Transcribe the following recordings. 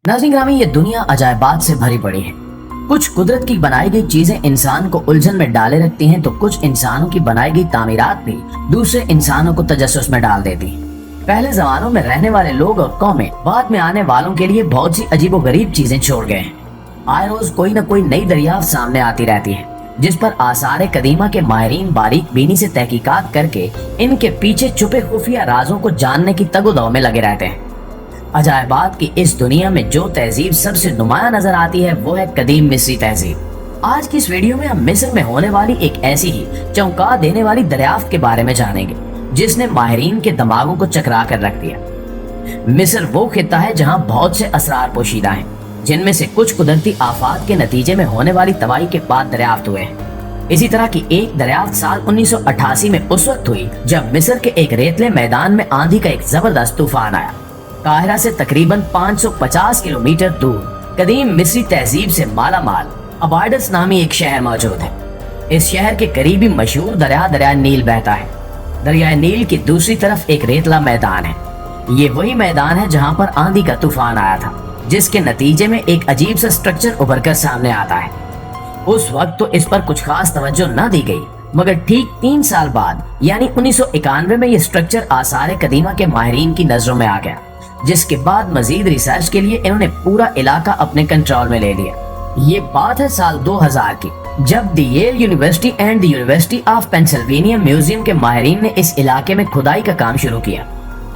नाज़रीन ग्रामी, ये दुनिया अजायबात से भरी पड़ी है। कुछ कुदरत की बनाई गई चीजें इंसान को उलझन में डाले रखती हैं, तो कुछ इंसानों की बनाई गई तामीरात भी दूसरे इंसानों को तजस्सुस में डाल देती हैं। पहले जमानों में रहने वाले लोग और कौमें बाद में आने वालों के लिए बहुत सी अजीबोगरीब चीजें छोड़ गए हैं। आए रोज कोई न कोई नई दरियाफ्त सामने आती रहती है, जिस पर आसार कदीमा के माहिरीन बारीक बीनी से तहकीकात करके इनके पीछे छुपे खुफिया राजों को जानने की तगोदौ में लगे रहते हैं। अजायबात की इस दुनिया में जो तहजीब सबसे नुमाया नजर आती है वो है कदीम मिस्री तहजीब। आज की इस वीडियो में हम मिस्र में होने वाली एक ऐसी ही चौंका देने वाली दरियाफ्त के बारे में जानेंगे जिसने माहिरीन के दिमागों को चकरा कर रख दिया। मिस्र वो खित्ता है जहाँ बहुत से असरार पोशीदा हैं, जिनमें से कुछ कुदरती आफात के नतीजे में होने वाली तबाही के बाद दरियाफ्त हुए हैं। इसी तरह की एक दरियाफ्त साल 1988 में उस वक्त हुई जब मिस्र के एक रेतले मैदान में आंधी का एक जबरदस्त तूफान आया। काहिरा से तकरीबन 550 किलोमीटर दूर कदीम मिस्री तहजीब से माला माल अबाडस नामी एक शहर मौजूद है। इस शहर के करीबी मशहूर दरिया नील बहता है। दरिया नील की दूसरी तरफ एक रेतला मैदान है। ये वही मैदान है जहाँ पर आंधी का तूफान आया था, जिसके नतीजे में एक अजीब सा स्ट्रक्चर उभर कर सामने आता है। उस वक्त तो इस पर कुछ खास तवज्जो न दी गई, मगर ठीक 3 साल बाद यानी 1991 में ये स्ट्रक्चर आसार कदीमा के माहिरीन की नजरों में आ गया, जिसके बाद मजीद रिसर्च के लिए इन्होंने पूरा इलाका अपने कंट्रोल में ले लिया। ये बात है साल 2000 की, जब the Yale University and the University of Pennsylvania Museum के माहिरीन ने इस इलाके में खुदाई का काम शुरू किया।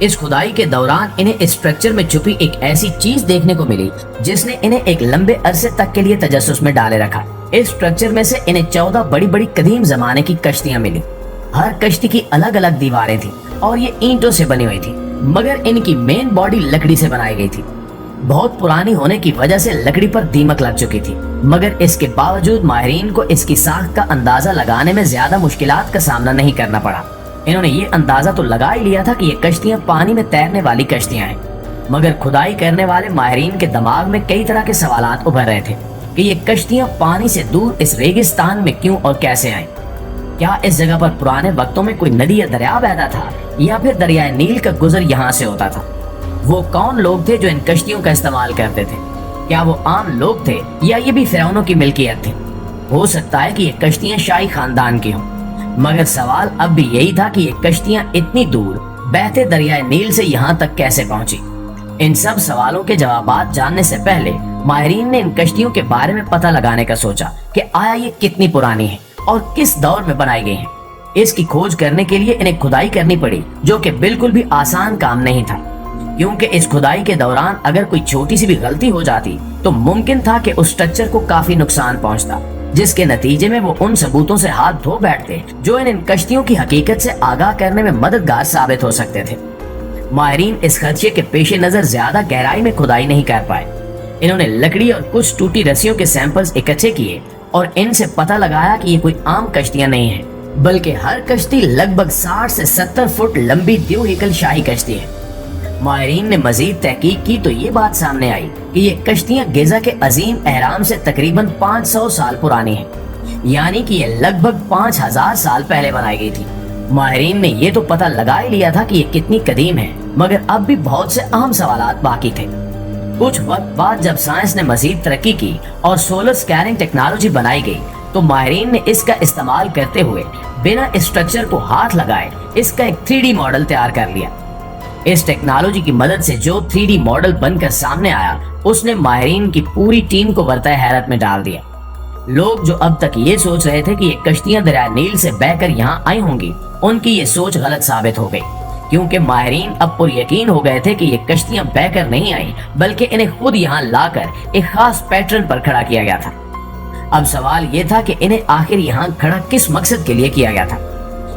इस खुदाई के दौरान इन्हें इस स्ट्रक्चर में छुपी एक ऐसी चीज देखने को मिली जिसने इन्हें एक लंबे अरसे तक के लिए तजस्सुस में डाले रखा। इस स्ट्रक्चर में से इन्हें 14 बड़ी बड़ी कदीम जमाने की कश्तियां मिली। हर कश्ती की अलग अलग दीवारें थी और ये ईंटों से बनी हुई थी, मगर इनकी मेन बॉडी लकड़ी से बनाई गई थी। बहुत पुरानी होने की वजह से लकड़ी पर दीमक लग चुकी थी, मगर इसके बावजूद माहिरीन को इसकी साख का अंदाजा लगाने में ज्यादा मुश्किलात का सामना नहीं करना पड़ा। इन्होंने ये अंदाजा तो लगा ही लिया था कि ये कश्तियां पानी में तैरने वाली कश्तियां हैं, मगर खुदाई करने वाले माहिरीन के दिमाग में कई तरह के सवालात उभर रहे थे कि ये कश्तियां पानी से दूर इस रेगिस्तान में क्यों और कैसे आईं। क्या इस जगह पर पुराने वक्तों में कोई नदी या दरिया बहता था, या फिर दरिया नील का गुजर यहाँ से होता था? वो कौन लोग थे जो इन कश्तियों का इस्तेमाल करते थे? क्या वो आम लोग थे या ये भी फिरौनों की मिल्कियत थी? हो सकता है कि ये कश्तियां शाही खानदान की हों, मगर सवाल अब भी यही था कि ये कश्तियां इतनी दूर बहते दरिया नील से यहाँ तक कैसे पहुंची। इन सब सवालों के जवाबात जानने से पहले माहिरीन ने इन कश्तियों के बारे में पता लगाने का सोचा कि आया ये कितनी पुरानी है और किस दौर में बनाई गई है। इसकी खोज करने के लिए इन्हें खुदाई करनी पड़ी, जो कि बिल्कुल भी आसान काम नहीं था, क्योंकि इस खुदाई के दौरान अगर कोई छोटी सी भी गलती हो जाती तो मुमकिन था कि उस स्ट्रक्चर को काफी नुकसान पहुंचता, जिसके नतीजे में वो उन सबूतों से हाथ धो बैठते जो इन कश्तियों की हकीकत से आगाह करने में मददगार साबित हो सकते थे। माहिरीन इस खदशे के पेश नजर ज्यादा गहराई में खुदाई नहीं कर पाए। इन्होंने लकड़ी और कुछ टूटी रस्सियों के सैंपल्स इकट्ठे किए और इनसे पता लगाया कि ये कोई आम कश्तियां नहीं है, बल्कि हर कश्ती लगभग 60 से 70 फुट लंबी द्विहेकल शाही कश्ती है। माहिरीन ने मजीद तहकीक की तो ये बात सामने आई कि ये कश्तियां गिजा के अजीम एहराम से तकरीबन 500 साल पुरानी हैं, यानी कि ये लगभग 5000 साल पहले बनाई गई थी। माहिरीन ने ये तो पता लगा ही लिया था कि ये कितनी कदीम है, मगर अब भी बहुत से अहम सवालात बाकी थे। कुछ वक्त बाद जब साइंस ने मजीद तरक्की की और सोलर स्कैनिंग टेक्नोलॉजी बनाई गई, तो माहिरीन ने इसका इस्तेमाल करते हुए बिना स्ट्रक्चर को हाथ लगाए इसका एक 3D मॉडल तैयार कर लिया। इस टेक्नोलॉजी की मदद से जो 3D मॉडल बनकर सामने आया, उसने माहिरीन की पूरी टीम को बरताए हैरत में डाल दिया। लोग जो अब तक ये सोच रहे थे कि ये कश्तियां दरिया नील से बहकर यहाँ आई होंगी, उनकी ये सोच गलत साबित हो गई, क्योंकि माहिरीन अब पर यकीन हो गए थे कि ये कश्तियां बहकर नहीं आई, बल्कि इन्हें खुद यहाँ लाकर एक खास पैटर्न पर खड़ा किया गया था। अब सवाल ये था कि इन्हें आखिर यहाँ खड़ा किस मकसद के लिए किया गया था।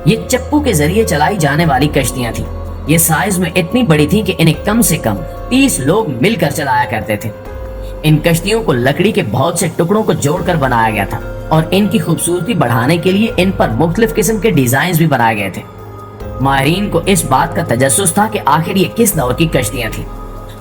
ये चप्पू के जरिए चलाई जाने वाली कश्तियां थी। ये साइज में इतनी बड़ी थी कि इन्हें कम से कम 30 लोग मिलकर चलाया करते थे। इन कश्तियों को लकड़ी के बहुत से टुकड़ों को जोड़कर बनाया गया था और इनकी खूबसूरती बढ़ाने के लिए इन पर मुख्तलिफ किस्म के डिजाइन भी बनाए गए थे। माहिरीन को इस बात का तजस्सुस था कि आखिर ये किस दौर की कश्तियां थी।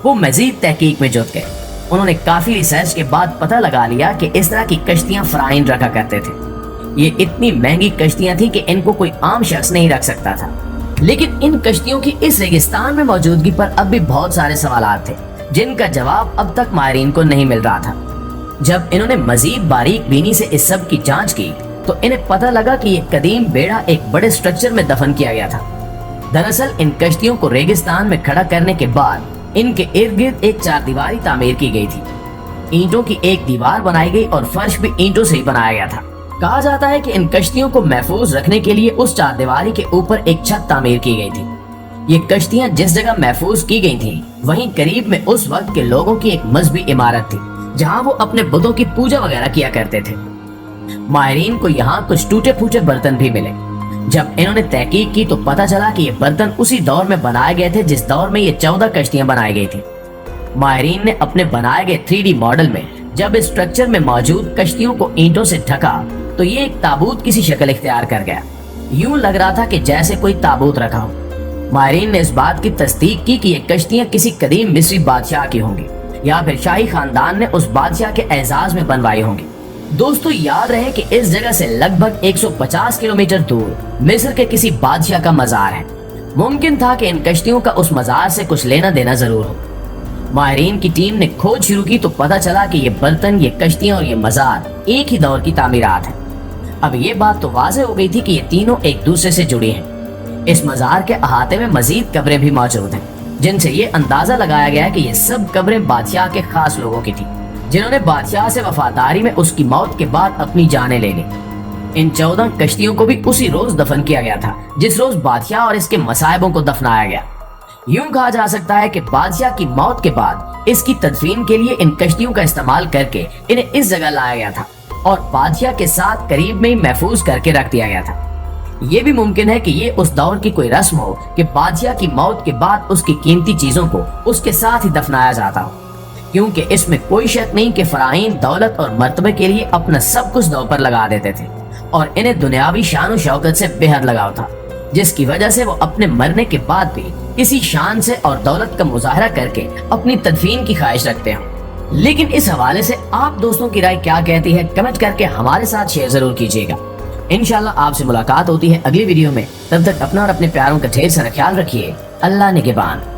वो मजीद तहकीक में जुट गए। उन्होंने काफी रिसर्च के बाद पता लगा लिया कि इस तरह की कश्तियां फराइन रखा करते थे। ये इतनी महंगी कश्तियां थी कि इनको कोई आम शख्स नहीं रख सकता था। लेकिन इन कश्तियों की इस रेगिस्तान में मौजूदगी पर अब भी बहुत सारे सवालात थे, جن کا جواب اب تک ماہرین کو نہیں مل رہا تھا۔ جب انہوں نے مزید باریک بینی سے اس سب کی جانچ کی تو انہیں پتہ لگا کہ یہ قدیم بیڑا ایک بڑے سٹرکچر میں دفن کیا گیا تھا۔ دراصل ان کشتیوں کو ریگستان میں کھڑا کرنے کے بعد ان کے ارد گرد ایک چار دیواری تعمیر کی گئی تھی۔ اینٹوں کی ایک دیوار بنائی گئی اور فرش بھی اینٹوں سے ہی بنایا گیا تھا۔ کہا جاتا ہے کہ ان کشتیوں کو محفوظ رکھنے کے لیے اس چار دیواری کے اوپر ایک چھت تعمیر کی گئی تھی۔ یہ کشتیاں جس جگہ محفوظ کی گئی تھیں وہیں قریب میں اس وقت کے لوگوں کی ایک مذہبی عمارت تھی جہاں وہ اپنے بتوں کی پوجا وغیرہ کیا کرتے تھے۔ ماہرین کو یہاں کچھ ٹوٹے پھوٹے برتن بھی ملے۔ جب انہوں نے تحقیق کی تو پتہ چلا کہ یہ برتن اسی دور میں بنائے گئے تھے جس دور میں یہ 14 کشتیاں بنائی گئی تھیں۔ ماہرین نے اپنے بنائے گئے 3D ماڈل میں جب اس سٹرکچر میں موجود کشتیوں کو اینٹوں سے ڈھکا تو یہ ایک تابوت کسی شکل اختیار کر گیا۔ یوں لگ رہا تھا کہ جیسے کوئی تابوت رکھا ہو۔ ماہرین نے اس بات کی تصدیق کی کہ یہ کشتیاں کسی قدیم مصری بادشاہ کی ہوں گی یا پھر شاہی خاندان نے اس بادشاہ کے اعزاز میں بنوائی ہوں گی۔ دوستو یاد رہے کہ اس جگہ سے لگ بھگ 150 کلومیٹر دور مصر کے کسی بادشاہ کا مزار ہے۔ ممکن تھا کہ ان کشتیوں کا اس مزار سے کچھ لینا دینا ضرور ہو۔ ماہرین کی ٹیم نے کھوج شروع کی تو پتہ چلا کہ یہ برتن، یہ کشتیاں اور یہ مزار ایک ہی دور کی تعمیرات ہیں۔ اب یہ بات تو واضح ہو گئی تھی کہ یہ تینوں ایک دوسرے سے جڑی ہیں۔ اس مزار کے احاطے میں مزید قبریں بھی موجود ہیں جن سے یہ اندازہ لگایا گیا کہ یہ سب قبریں بادشاہ کے خاص لوگوں کی تھیں جنہوں نے بادشاہ سے وفاداری میں اس کی موت کے بعد اپنی جانیں لے لی۔ ان 14 کشتیوں کو بھی اسی روز دفن کیا گیا تھا جس روز بادشاہ اور اس کے مصائبوں کو دفنایا گیا۔ یوں کہا جا سکتا ہے کہ بادشاہ کی موت کے بعد اس کی تدفین کے لیے ان کشتیوں کا استعمال کر کے انہیں اس جگہ لایا گیا تھا اور بادشاہ کے ساتھ قریب میں ہی محفوظ کر کے رکھ دیا گیا تھا۔ یہ بھی ممکن ہے کہ یہ اس دور کی کوئی رسم ہو کہ بادشاہ کی موت کے بعد اس کی قیمتی چیزوں کو اس کے ساتھ ہی دفنایا جاتا ہو، کیونکہ اس میں کوئی شک نہیں کہ فراعین دولت اور مرتبے کے لیے اپنا سب کچھ دو پر لگا دیتے تھے اور انہیں دنیاوی شان و شوکت سے بے حد لگاؤ تھا، جس کی وجہ سے وہ اپنے مرنے کے بعد بھی اسی شان سے اور دولت کا مظاہرہ کر کے اپنی تدفین کی خواہش رکھتے ہوں۔ لیکن اس حوالے سے آپ دوستوں کی رائے کیا کہتی ہے کمنٹ کر کے ہمارے ساتھ شیئر ضرور کیجیے گا۔ انشاءاللہ آپ سے ملاقات ہوتی ہے اگلی ویڈیو میں، تب تک اپنا اور اپنے پیاروں کا ڈھیر سارا خیال رکھیے۔ اللہ نگہبان۔